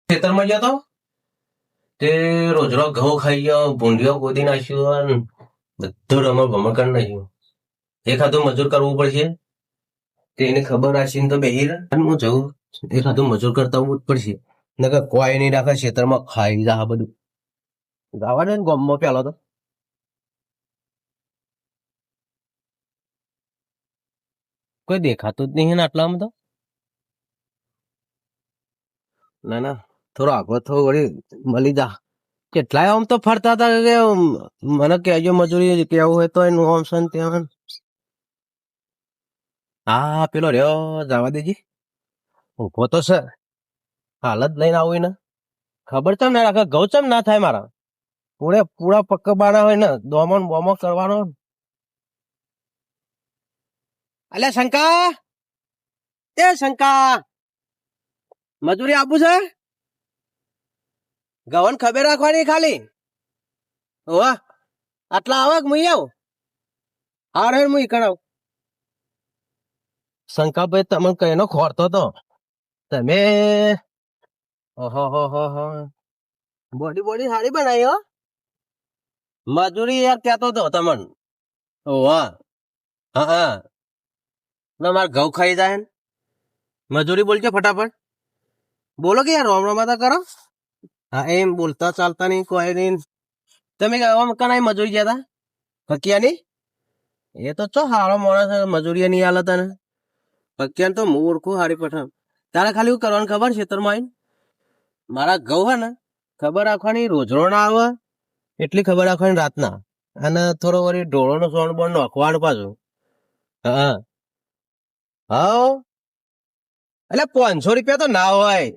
ખેતરમાં ગયા તો તે રોજનો ઘઉં ખાઈ ગયો, ભૂંડીઓ ગોદી નાખ્યું અને બધું રમણ ભમણ કરી નાખ્યું. એકાદું મજૂર કરવું પડશે, તેને ખબર રાખીને તો બેહી રહે. અને હું જઉં એકાદું મજૂર કરતા આવવું જ પડશે, નકર કોઈ નહીં રાખે ખેતરમાં ખાઈ જા બધું. ગાવા દે ને ગામમાં પેલો તો કોઈ દેખાતું જ નહીં ને આટલામાં તો. ના ના, થોડો આગળ થોડું વળી મળી જા. કેટલાય આમ તો ફરતા હતા કે મને કહેજો મજૂરી કેવું હોય તો એનું આમ છે ને ત્યાં. હા પેલો રહ્યો, જવા દેજી. ઉભો તો છે, હાલત લઈને આવું ને ખબર ચમ ના રાખે. ઘઉં ચમ ના થાય મારા પૂરા પકવાના હોય ને દોમણ બોમો કરવાનો. અલ્યા શંકા, એ શંકા, મજૂરી આપવું છે? ગવન ખબર રાખવાની ખાલી. ઓવા આટલા આવે મુઈ આવ હાર હેર મુઈ કરાવ. શંકાભાઈ તમને કઈનો ખોરતો તો તમે. ઓહો હો હો હો, બોડી સારી બનાવી હો. મજૂરી યાર કહેતો તો તમને. ઓવા હા હા, ના મારે ઘઉં ખાઈ જાય ને. મજૂરી બોલજો ફટાફટ બોલો કે યાર રોમ રોમા કરો. હા એમ બોલતા ચાલતા નહીં કોઈ નહીં. તમે કનાઈ મજૂરી ગયા હતા ફકિયા ની? એ તો ચો હારો માણસ મજૂરી નહીં હાલત ને. ફકિયા તો હું ઓળખું હારી પઠાણ. તારે ખાલી શું કરવાનું ખબર ખેતરમાં આવીને મારા ઘઉં હે ને ખબર રાખવાની, રોજરો ના આવે એટલી ખબર રાખવાની રાતના. અને થોડો વળી ઢોળો નો સોણ બોણ નાખવાનું પાછું. હા હા, એટલે 500 રૂપિયા તો ના હોય.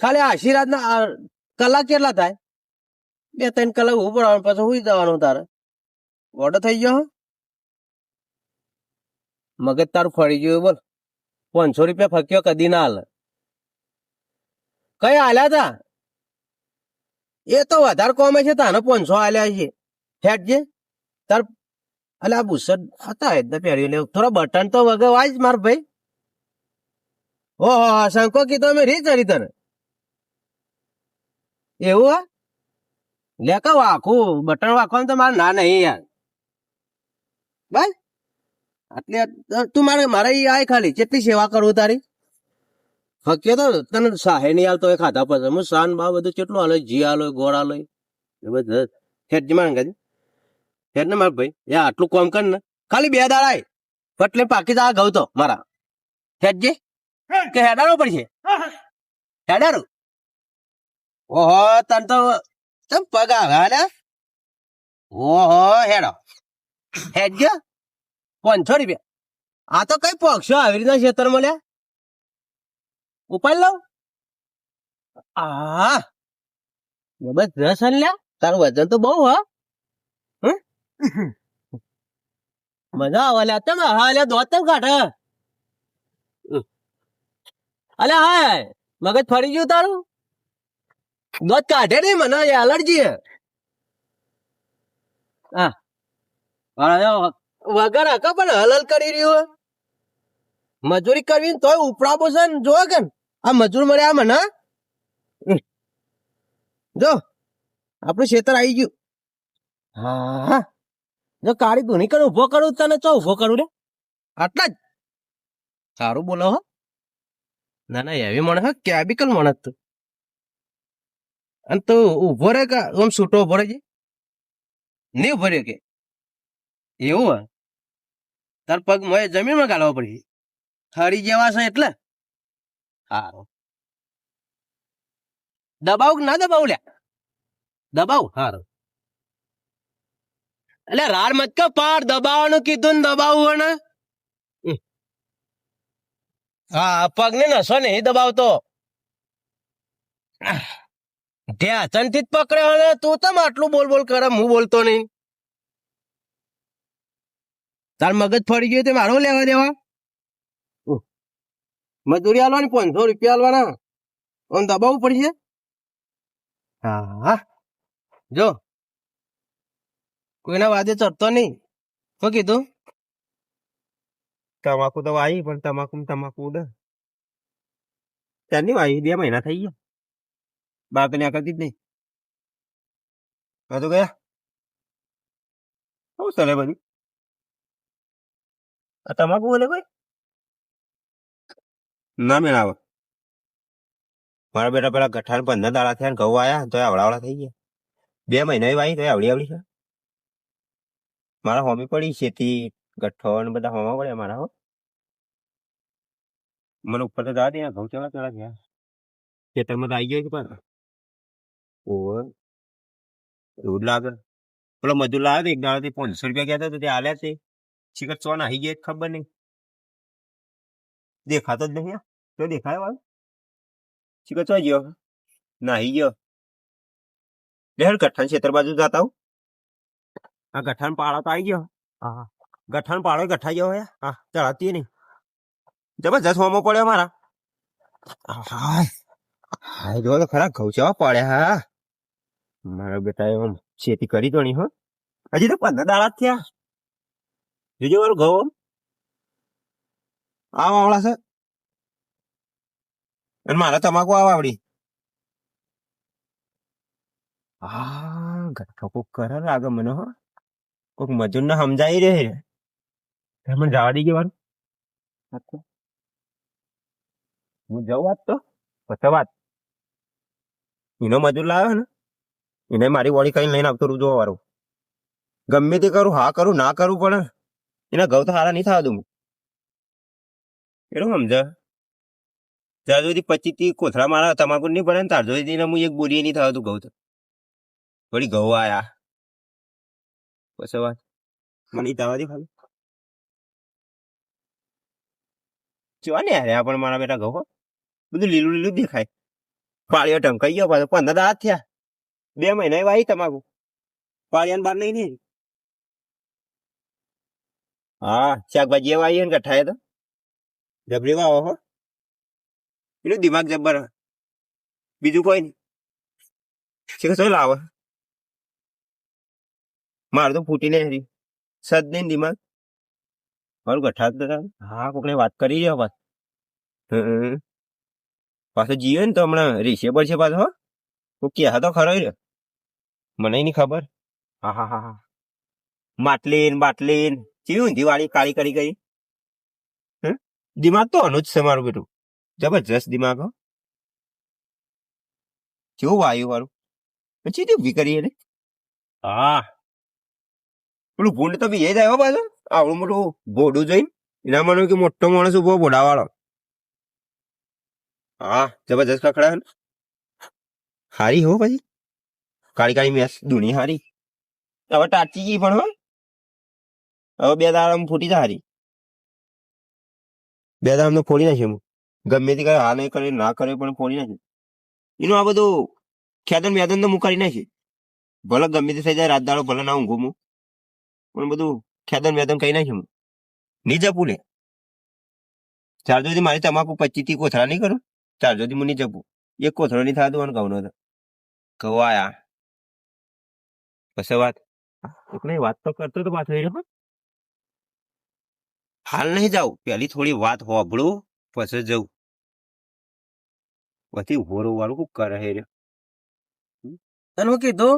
ખાલી આશીર્વાદ ના કલાક કેટલા થાય? 2-3 કલાક ઉભું રહેવાનું, પછી સુઈ જવાનું. તારે ઓર્ડર થઈ ગયો. મગજ તારું ફરી ગયું બોલ. 500 રૂપિયા ફક્યો કદી ના હાલે. કઈ હાલ્યા તા એ તો વધારે કોમે છે. તાને 500 હાલ્યા છે હેઠ તાર. એટલે આ બુસટ હતા એટલે પહેરી લે. થોડા બટન તો વગર વાઈજ માર ભાઈ. ઓહો શંકો કીધો અમે રીત કરી તને એવું હા. લે કા વાખું બટન વાખવાનું તો મારે ના નહીં યાર. બસ એટલે તું મારે આય ખાલી કેટલી સેવા કરું તારી. ફક્યો તો તને સાહે નહીં હાલતો હોય ખાધા પછી. હું સાન બા બધું કેટલું હાલો, જી હાલો, ગોળ હાલો એ બધું હેઠ જ મારે હેઠ ને માર ભાઈ. યા આટલું કોમ કર ને ખાલી 2 દાડા પટલે પાકી જા ઘઉં તો મારા હેઠજે કે હેડારો પડશે. હેડારો ઓહો તને તો ચમ પગ આવે. ઓહો હેડો હેડ ગયો 500 રૂપિયા. આ તો કઈ પક્ષો આવી રીતના ખેતર મળ્યા. ઉપાડ લઉં આ બસ રસ લ્યા. તારું વજન તો બહુ હા. મજા આવે લ્યા. તમે હા લ્યા દોત તમ કાઢે. અલે હા મગજ ફરી ગયું તારું. દોત કાઢે નઈ મને એલર્જી. હા વગર હકા પણ હલલ કરી રહ્યું. મજૂરી કરવી તોય ઉપડા બોસે જો કે આ મજૂર મળ્યા મને. જો આપણું ખેતર આવી ગયું. હા જો કાળી ધૂની કર ઉભો કરું તને ચો ઉભો કરું રે. આટલા જ સારું બોલો હો. ના ના એવી માણસ કેબિકલ માણસ તું. અને તું ઉભો રે કે આમ છૂટો ઉભો રે છે નહીં ઉભો રહ્યો કે એવું હોય. તાર પગ મોય જમીનમાં ગાળવા પડશે. થડી જેવા છે એટલે સારું. દબાવ ના દબાવ લ્યા. દબાવ સારું. એટલે રાડ મત કે પાર દબાવવાનું કીધું ને દબાવવું ને. હા પગ ને નસો નહીં દબાવતો. ઢેચણ થી જ પકડ્યો ને તું તમ આટલું બોલ બોલ કરે. હું બોલતો નહીં. તાર મગજ ફરી ગયું તે મારો લેવા દેવા. મજૂરી આલવાની 500 રૂપિયા આલવાના. આમ દબાવવું પડશે. હા જો કોઈના વાદે ચડતો નહીં. શું કીધું? તમાકુ તો આવી પણ તમાકુ ઉડે. ત્યારની વાઈ 2 મહિના થઈ ગયા. બહાર તો ન્યા કરતી જ નહીં. તો ગયા શું ચાલે બધું? આ તમાકુ બોલે કોઈ ના મેળ આવે. મારા બેટા પેલા ગઠ્ઠાને 15 દાડા થયા ને ઘઉં આયા તો આવડાવડા થઈ ગયા. 2 મહિના વાઈ તો આવડી છે. મારા હોમી પડી ખેતી ગઠ્ઠો ને બધા હોમા પડ્યા મારા. હો મને ઉપર તો જવા દે ઘઉં ચલા થયા ખેતરમાં તો આવી ગયો છે પણ ઓવે એવું લાગે. પેલો મજૂર લાવ્યો એક દાડાથી 500 રૂપિયા કહેતો હતો તે આલ્યા છે. શિખર ચો નાહી ગયા ખબર નહીં. દેખાતો જ નહીં. તો દેખાય વાળ શિખર ચો ગયો નાહી ગયો. લેહર ગઠ્ઠાણ ખેતર બાજુ જતા આવું. આ ગઠ્ઠાણ પાડો તો આવી ગયો. હા ગઠ્ઠાણ પાડો ગઠ્ઠા ગયો હે. હા ચડાતી નહીં જબરજસ્ત હોમો પડ્યો મારા. હાય જો તો ખરા ઘઉં ચવા પડ્યા. હા મારા બેટા એમ ખેતી કરી તો નહીં. હો હજી તો 15 દાડા જ થયા. જોજો મારું ઘઉં આ વાવડા છે અને મારા તમાકુ આ વાવડી. હા ગઠ્ઠો કોક કરે લાગે મને. હો કોક મજૂર ને સમજાઈ રહે મને જવા દઈ ગયું. હું જઉં વાત તો પછી વાત. એનો મજૂર લાવ્યો ને એને મારી વળી કઈ લઈને આવતો જોવા વાળું. ગમે તે કરું હા કરું ના કરું પણ એના ઘઉં તો સારા નહીં થવા દઉં. એટલું સમજ ત્યાં સુધી 25-30 કોથળા મારા તમાકુ નહીં પડે ને તાર સુધી હું એક બોરીએ નહીં થવા દઉં ઘઉં તો. વળી ઘઉં આયા પછી વાત મને જવા દે ખાલી. જોવા ને યાર પણ મારા બેટા ઘઉં બધું લીલું લીલું દેખાય. પાળીઓ ટંકાઈ ગયો પાછો 15 દાડા થયા. 2 મહિના વાઈ તમાકુ પાળિયાને બહાર નહીં. હા શાકભાજી એવા આવીએ ને ગઠ્ઠાએ તો જબરી વાવો. હો એનું દિમાગ જબ્બર. બીજું કોઈ નહીં. શું લાવે મારું તો ફૂટીને હરી સદ નહીં દિમાગ મારું ગઠ્ઠા. હા કોકને વાત કરી રહ્યો પાછ પાછો જીવે ને તો હમણાં રિસેબલ છે પાછો. કોક કે તો ખરો રહ્યો મને નહીં ખબર. હા હા હા હા માટલીન બાટલીન ચીવી ઊંધી વાળી કાળી કરી ગઈ. દિમાગ તો અનુજ છે મારું બેટું. જબરજસ્ત દિમાગ. હો કેવું વાયુ વાળું પછી ઉભી કરી એને. હા પેલું ભૂંડ તો બી એ જાય પાછો આવડું મોટું ભોડું જોઈને. એના મને કે મોટો માણસ ઉભો ભોડા વાળો. હા જબરજસ્ત કકડા હારી હો પછી કાળી કાળી મેસ દુની હારી. હવે ટાચી ગઈ પણ. હો હવે 2 દાડા ફૂટી જાય હારી. 2 દાડા ફોડી નાખે. હું ગમે તે કરે હા નહીં કરે ના કરે પણ ફોડી નાખે. એનું આ બધું ખેદન મેદન તો હું કરી નાખી. ભલે ગમે તે થઈ જાય રાત દાડો ભલે ના ઊંઘું હું પણ બધું ખેદન મેદન કરી નાખ્યું. નહીં જપું લે ચાર સુધી મારી તમાકુ 25-30 કોથળા નહીં કરું. ચાર સુધી હું નહીં જપું. એક કોથળો નહીં થતું અને ઘઉં નો ઘઉં આયા પછી વાત. વાત તો કરતો તો પાછો એ હાલ નહીં જાઉં. પેલી થોડી વાત હોભળું પછી જવું. પછી હોરું વાળું શું કરે હે રે. તને હું કીધું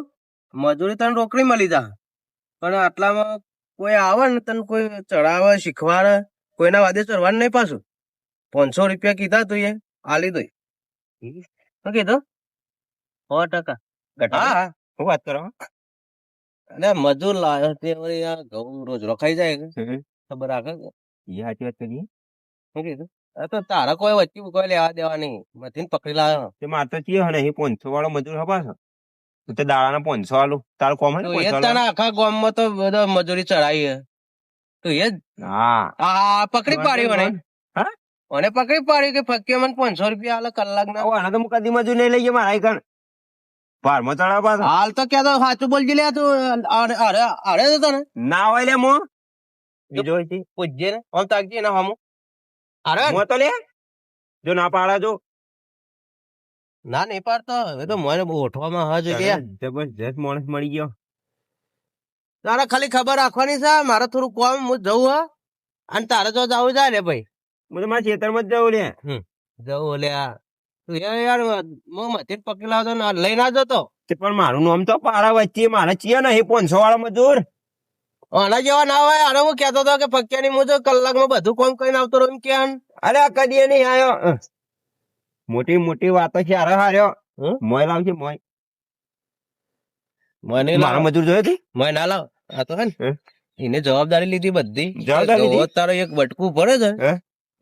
મજૂરી તને રોકડી મળી જા પણ આટલામાં કોઈ આવે ને તને કોઈ ચડાવે શીખવાડે કોઈના વાદે ચડવાનું નહીં. પાછું 500 રૂપિયા કીધા તું એ આલી દો. શું કીધું 100%. હા હું વાત કરો. અને મજૂર લાવ્યો તે વળી આ ઘઉં રોજ રખાઈ જાય ખબર રાખે. એ સાચી વાત કરી. શું કીધું તો તારા કોઈ વચ્ચે કોઈ લેવા દેવા નહીં. મથી પકડી લાવ્યો તે માત્ર ચીયો ને 500 વાળો મજૂર હપાસ તો તે દાડાના 500 આલું તારું કોમ આખા ગામમાં તો બધા મજૂરી ચડાવી તો એ જ. હા પકડી પાડી મને. મને પકડી પાડી કે ફક્કી મને 500 રૂપિયા આલે કલાક ના. તો કદી મજૂર નહીં લઈ ગયા મારા કણ ભારમાં ચડાવ પાછો. હાલ તો ક્યાં તો સાચું બોલજી લે તું. અરે તો તને ના હોય લે મો બીજો પૂછજે ને આમ તાકજે ને હમું. અરે મો તો લે જો ના પાડા જો ના નહીં પાડતો. હવે તો મને ઓઠવામાં હજ ગયા. જબરજસ્ત માણસ મળી ગયો. તારે ખાલી ખબર રાખવાની છે. મારે થોડું કોમ હું જવું હા અને તારે જો જવું જાય ને ભાઈ. હું તો મારા ખેતરમાં જ જવું લે. જવું લે યાર હું મથી પકડી લાવતો ને લઈ ના જતો તે પણ મારું નામ તો પારા વચ્ચે મારે ચિયા નહીં 500 વાળો મજૂર. આના જેવા ના હોય. આને હું કહેતો હતો કે ફક્યાની હું તો કલાકમાં બધું કામ કરીને આવતો રહ્યો એમ કેમ અરે આ કદી નહીં આયો. મોટી મોટી વાતો છે. અરે હાર્યો મોય લાવજે મોય. મને મારો મજૂર જોયો તું? મેં ના લાવ. આ તો હે ને હે? એને જવાબદારી લીધી બધી. જવાબદારી લીધી? રોજ તારો એક બટકું ભરે છે હે?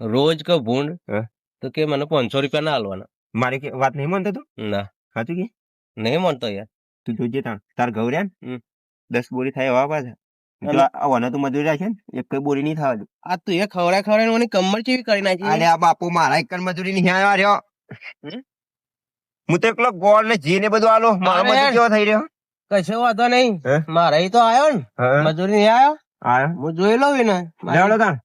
રોજ કે ભૂંડ હે? તો કે મને 500 રૂપિયા ના આલવાના. મારી વાત નહીં માનતો તું? ના સાચું કે? નહીં માનતો યાર. તું જોજે તાર ગૌર્યા ને 10 બોરી થાય એવા પાછા. આવવાના તો મજૂરી રાખે ને એક કઈ બોરી નહીં થવા દે. આ તું એ ખવડાય ખવડાય મને કમર ચેવી કરી નાખી. અરે આ બાપુ મારા એક મજૂરી નહીં આવ્યો રહ્યો. હું તો એકલો ગોળ ને જી ને બધું આલો. મારો મજૂર કેવો થઈ રહ્યો? કશો વાંધો નહીં. હે? મારે તો આવ્યો ને મજૂરી નહીં આવ્યો. આયો હું જોઈ લઉં ને લેવડો તાણ.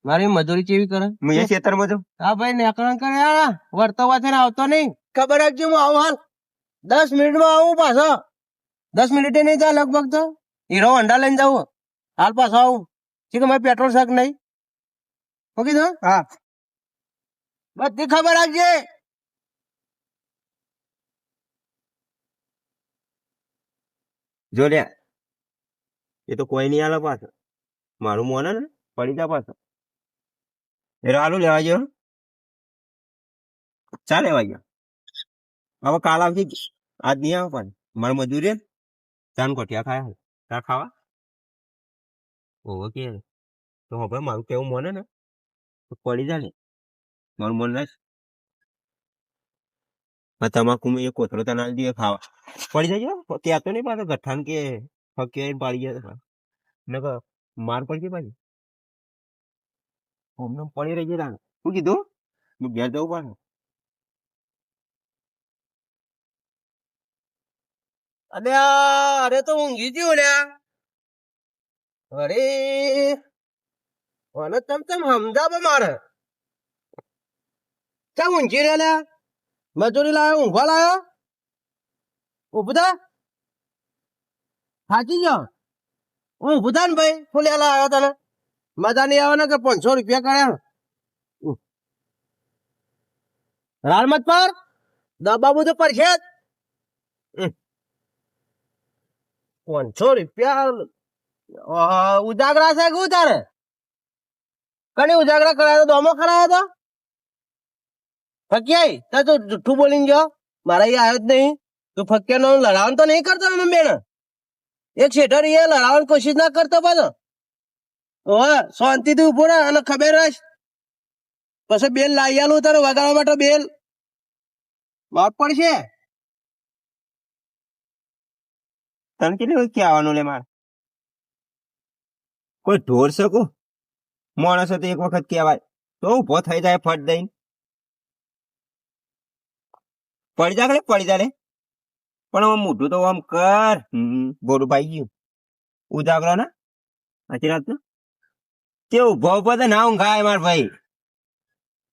મારી મજૂરી કેવી કરે. હું એ ખેતરમાં છું. હા ભાઈ નેકરણ કરે યાર વર્તો વાંચે આવતો નહીં. ખબર રાખજો હું આવું હાલ 10 મિનિટમાં આવું પાછો. 10 મિનિટે નહીં થાય લગભગ તો હીરો હોન્ડા લઈને જાઉં હાલ પાછો આવું. ઠીક મારે પેટ્રોલ શાક નહીં મૂકી દો. હા બધી ખબર રાખજે. જો લે એ તો કોઈ નહીં આલે પાછો. મારું મોને ને પડી જા પાછો. એ હાલું લેવા ગયો. ચા લેવા ગયો. હવે કાલ આવશે. આજ નહીં આવે પણ મારું મજૂરી ચાન કોઠિયા ખાયા તાર ખાવા. ઓહો કે તો હવે મારું કેવું મોને ને તો પડી જા ને મારું મન રાખ. તમાકુ એ કોથળો તને આલી દઈએ ખાવા. પડી જાય ત્યાં તો નહીં પાછો ગઠ્ઠાન કે ફકે પાડી ગયા ને માર પડી ગઈ પાછી. અમને પડી રહી જાય. શું કીધું? હું ઘેર જવું પાછું. અરે તો ઊંઘી ગયો લ્યા. અરે મને તમ સમજાવે મારે ચા ઊંઘી રે લ્યા. મજૂરી લાયો ઊંઘવા લાયો. ઉભું થા સાચી ગયો. હું ઉભું થા ને ભાઈ. શું લેલા આવ્યો તને મજા નહીં આવે ને કે 500 રૂપિયા કર્યા. રાડ મત પર દબાવું તો પડશે જ. 500 રૂપિયા ઉજાગરા છે કે તારે કની ઉજાગરા કરાયો દોમો કરાયો તો ફક્યાઈ તા તો જુઠ્ઠું બોલીને ગયો. મારા અહીંયા આવ્યો જ નહીં. તું ફક્યા નો લડાવવાનું તો નહીં કરતો ને બેન. એક શેઠર એ લડાવવાની કોશિશ ના કરતો પાછો. ઓહ શાંતિથી ઉભો રહે અને ખબર રાખ. પછી બેલ લાવી આલું તારે વગાડવા માટે બેલ માપ પડશે. તને કેટલી કહેવાનું લે મારે કોઈ ઢોર શકું માણસ તો એક વખત કહેવાય તો ઉભો થઈ જાય ફટ દઈને. પડી જા લે પડી જા લે. પણ આમ મોઢું તો આમ કર. બોરું ભાઈ ગયું ઉજાગરો ને આખી રાત તે ઉભો ઉભો તો ના ઊંઘાય માર ભાઈ.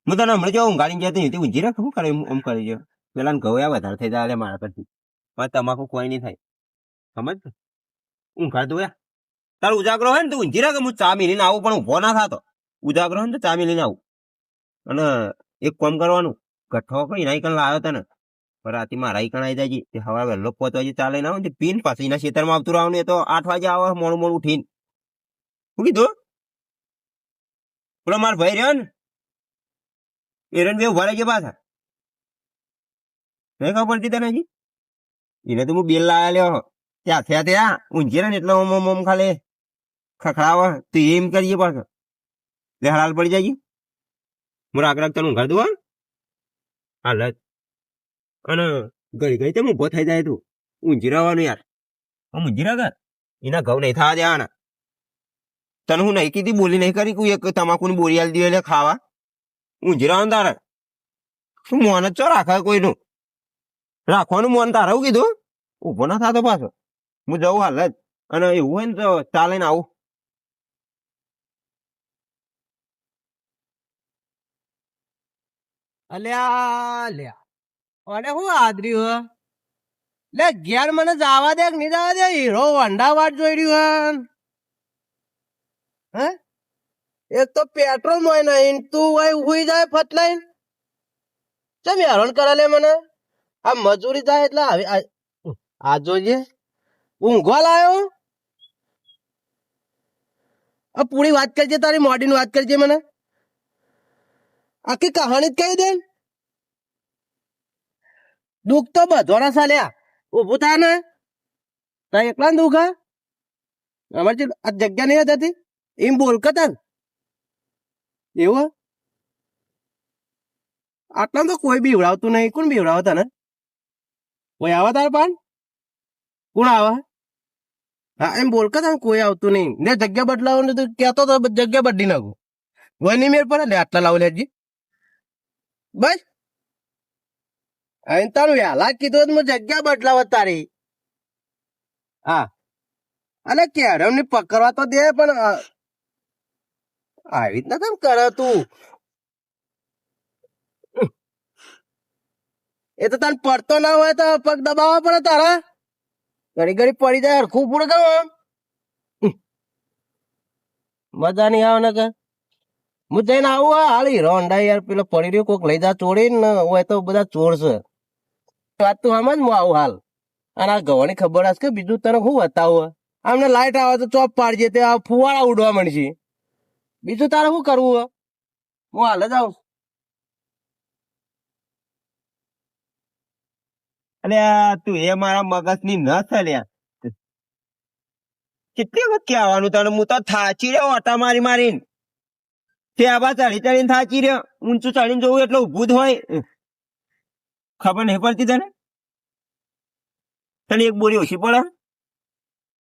હું તને હમણાં જો ઊંઘાડી જતી ઊંઘી રાખ. શું કરે એમ કરી જો પેલા ઘઉં વધારે થઈ જાય મારા પરથી. પણ તમાકુ કોઈ નહીં થાય સમજ. ઊંઘા દો તાર ઉજાગરો હોય ને તું ઊંઘી રાખ. હું ચા મિલીને આવું પણ ઉભો ના થતો. ઉજાગરો હોય ને તો ચા મિલીને આવું. અને એક કામ કરવાનું ગઠ્ઠો કઈ ના કણ લાવ્યો તને પણ રાતે મારા કણ આવી જાય તે હવા વહેલો 5 વાગે ચાલે ના હોય પીન પાછી એના ખેતરમાં આવતું રહેવાનું. એ તો 8 વાગે આવે મોડું મોડું ઉઠીને. શું કીધું? પેલો મારો ભાઈ રહ્યો ને એરન બે ઉભા રહી ગયા પાછા. નહીં ખબર પડતી તને હજી? એને તો હું બેલ લાવ્યા લ્યો ત્યાં થયા ત્યાં ઊંઘી રહે ને એટલે ઓમ ખાલી ખખડાવે તો એમ કરીએ પાછો. લે હાલ પડી જાય. હું રાગ રાગ તને ઊંઘાડ દઉં હાલ જ. અને ઘડી ઘડી તેમ ઉભો થઈ જાય તું ઊંઘી રહેવાનું યાર. આમ ઊંઘી રાખ એના ઘઉં નહીં થવા દેવાના. તને હું નહીં કીધી બોલી નહીં કરી કોઈ એક તમાકુની બોરી આલી દે એટલે ખાવા. ઊંઘી રહેવાનું તારે. શું મોન જ ચો રાખે કોઈનું રાખવાનું મોન તારે એવું કીધું. ઉભો ના થતો પાછો. હું જઉં હાલ જ. અને એવું હોય ને તો ચાલે ને આવું. અલ્યા લ્યા અને હું આદર્યું લે ઘેર મને જવા દે કે નહીં જવા દે. હીરો હોન્ડા વાટ જોઈ રહ્યું હે. એક તો પેટ્રોલ મોય નહીં તું હોય ઉઈ જાય ફટલાઈન ચમ હેરાન કરે લે મને આ મજૂરી થાય એટલે આ જોઈએ ઊંઘવા લાયો આ પૂરી વાત કરજે તારી મોડીની વાત કરજે મને આખી કહાણી જ કહી દે દુઃખ તો બધોના સાલ્યા ઊભું થાય ને તારે એકલા ને દુઃખ અમારી આ જગ્યા નહીં હતી એમ બોલ કતર એવું આટલા તો કોઈ બીવડાવતું નહીં કોણ બીવડાવે તને કોઈ આવે તાર પાન કોણ આવે હા એમ બોલ કે તને કોઈ આવતું નહીં ને જગ્યા બદલાવો ને તો કહેતો તો જગ્યા બદલી નાખું કોઈ નહીં મેળ પડે લે આટલા લાવ લેજી બસ અહીં તારું વહેલા કીધું હું જગ્યા બદલાવ તારી હા અને કેરમ ને પકડવા તો દે પણ આવી રીતના કેમ કરે તું એ તો તને પડતો ના હોય તો પગ દબાવવા પડે તારા ઘડી ઘડી પડી જાય હરખું પૂરું કેમ આમ મજા નહીં આવે ને કે હું જઈને આવું હાલ હીરો અંડા યાર પેલો પડી રહ્યો કોક લઈ જા ચોરી ને હોય તો બધા ચોર છે વાત તું સમજ હું આવું હાલ અને આ ગવાની ખબર હશે કે બીજું તને શું બતાવું આમને લાઈટ આવે તો ચોપ પાડજે તે ફુવારા ઉડવા મળશે બીજું તારે શું કરવું હું હાલ જ આવું અને તું એ મારા મગજ ની ન થલ્યા કેટલી વખત કહેવાનું તને હું તો થાચી રહ્યો ઓટા મારી મારીને તે આબા ચડી ચડીને થાચી રહ્યો ઊંચું ચડીને જોવું એટલે ઉભું જ હોય ખબર નહીં પડતી તને તને એક બોરી ઓછી પડે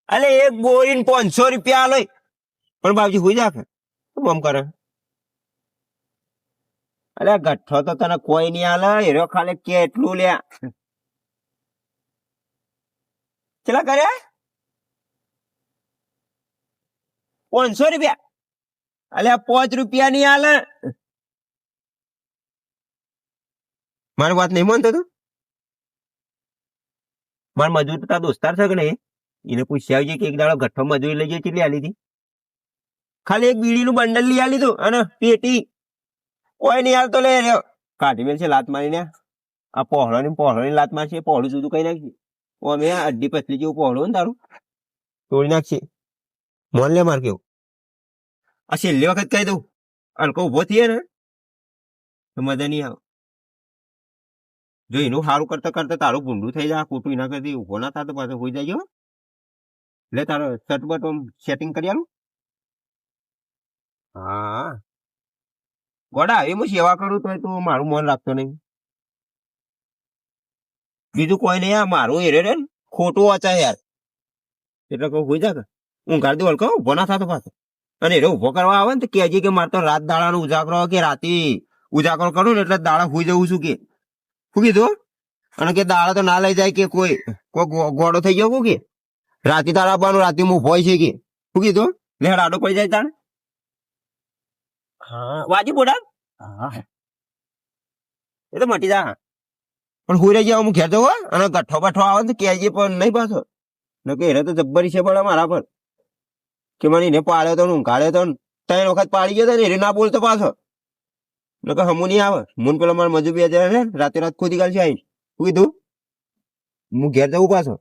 અલે એક બોરી 500 રૂપિયા આલો પણ બાપજી હોઈ જા શું આમ કરે અરે ગઠ્ઠો તો તને કોઈ નહીં આલે હેરો ખાલી કેટલું લ્યા ચલા કરે 500 રૂપિયા અલે 5 રૂપિયા ની આલે મારી વાત નહીં માનતો તું મારા મજૂર તો તારા દોસ્તાર છે કે નહીં એને પૂછી આવજે કે એક દાડો ગઠ્ઠો મજૂરી લઈ જઈ કેટલી આલી હતી ખાલી એક બીડીનું બંડલ લઈ આલી તું અને પેટી કોઈ નહીં હાલતો લે કાઢી મેલ છે લાત મારીને આ પહોળોની લાત મારશે પહોળું જુદું કઈ નાખશે અમે અડધી પતલી જેવું પહોળું ને તારું તોડી નાખશે મોન લે માર કેવું આ છેલ્લી વખત કહી દઉં હલકો ઉભો થઈએ ને તો મજા નહીં આવે જો એનું સારું કરતા કરતા તારું ભૂંડું થઈ જાય ખોટું એના કરતી ઉભો ના થતો પાછો હોઈ જાય એટલે તારો શર્ટ બટ સેટિંગ કરી આલું હા ગોડા હવે હું સેવા કરું તો તું મારું મન રાખતો નહીં બીજું કોઈ નહીં આ મારું હેરે રે ખોટું વાંચા યાર એટલે કહું હોઈ જા ઊંઘાડ દે કહું ઉભો ના થતો પાછો અને એને ઉભો કરવા આવે ને તો કહેજે કે મારે તો રાત દાડાનો ઉજાગરો કે રાતે ઉજાગરો કરું ને એટલે દાડા હોઈ જવું છું કે શું કીધું અને કે દાડા તો ના લઈ જાય કે કોઈ ગોળો થઈ ગયો કે રાતે તારા આપવાનું રાતે હું ભોય છે કે શું કીધું લે રાડો પડી જાય તારે હા વાજી બોડા હા એ તો મટી જા પણ હુઈ રહી જાવ હું ઘેર જવું અને ગઠ્ઠો બઠ્ઠો આવે તો કહેજે પણ નહીં પાછો ને કે એને તો જબ્બરી છે પડે મારા પર કે મને એને પાડ્યો તો ઊંઘાડ્યો તો 3 વખત પાડી ગયો તો ને એને ના બોલતો પાછો ને કે હમું નહીં આવે મુન પેલો મારા મજૂર 2000 રાતે રાત ખોદી કાઢશે આવીને શું કીધું હું ઘેર જવું પાછો